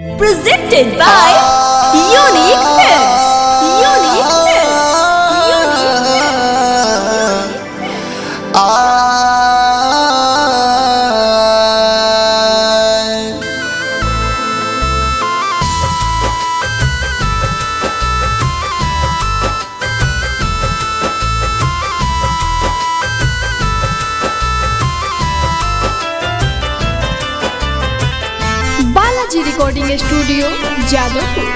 Presented by Unique Films. Unique Films. Balaji recording studio Jadavpur.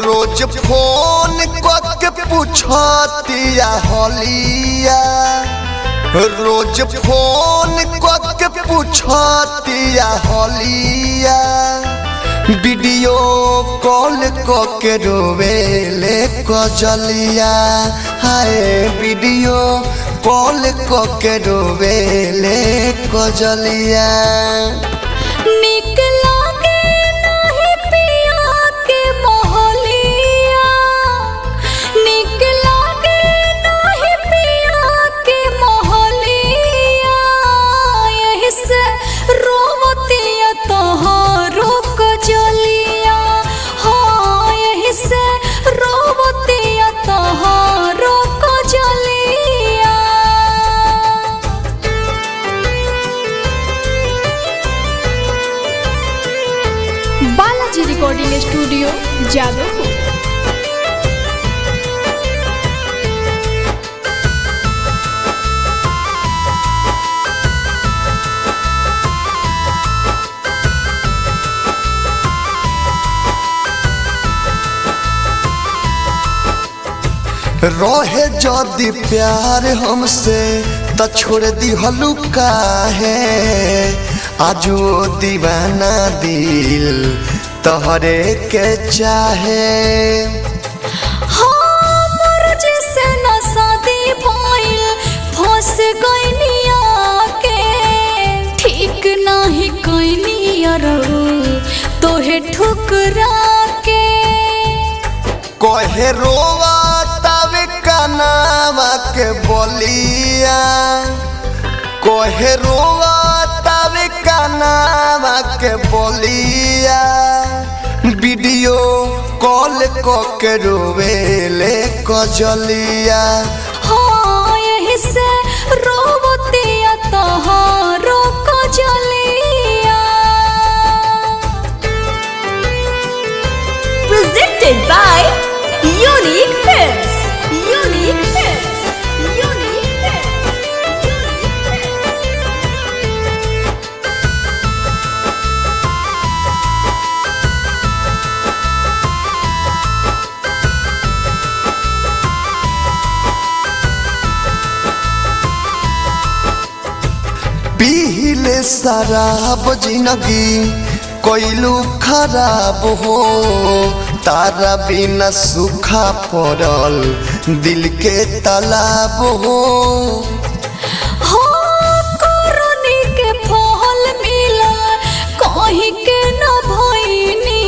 रोज phone करके पूछतिया हलिया, रोज फोन करके पूछतिया हलिया, वीडियो कॉल करके रोवेले कजलिया, हाय वीडियो कॉल करके रोवेले कजलिया। Balaji recording studio Jadavpur. रहे जदि प्यार हमसे त छोड़ दी हलुका है, आजो दीवाना दिल तोहरे के चाहे। फंस गइनिया के ठीक नाही कइनिया तोहे ठुकरा के। कहे रोवा तवे कनावा के बोलिया, कहे रोवा तवे कनावा के बोलिया, वीडियो कॉल करके रोवेले कजलिया। हाँ यही से रोवतिया तोहरो Kajaliya. Presented by Unique Films. Unique Films. Unique Films. पीले शराब जिंदगी कोइलू खराब हो, तारा बिना सूखा पड़ल दिल के तालाब हो। कोरोनी के फल मिला कहीं के न भइनी,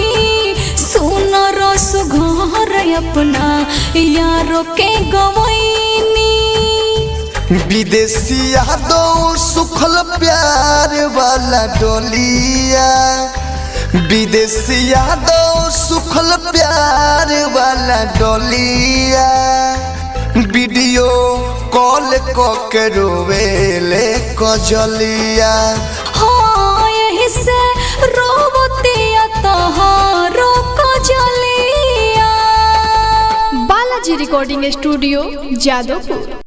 सुन रस घर अपना यारों के गवैनी। विदेशी यादो सुखल प्यार वाला डोलिया, विदेशी यादो सुखल प्यार वाला डोलिया, वीडियो कॉल करके रोवेले कजलिया। हाँ यही से रोवतिया तोहरो कजलिया। Balaji recording studio Jadavpur.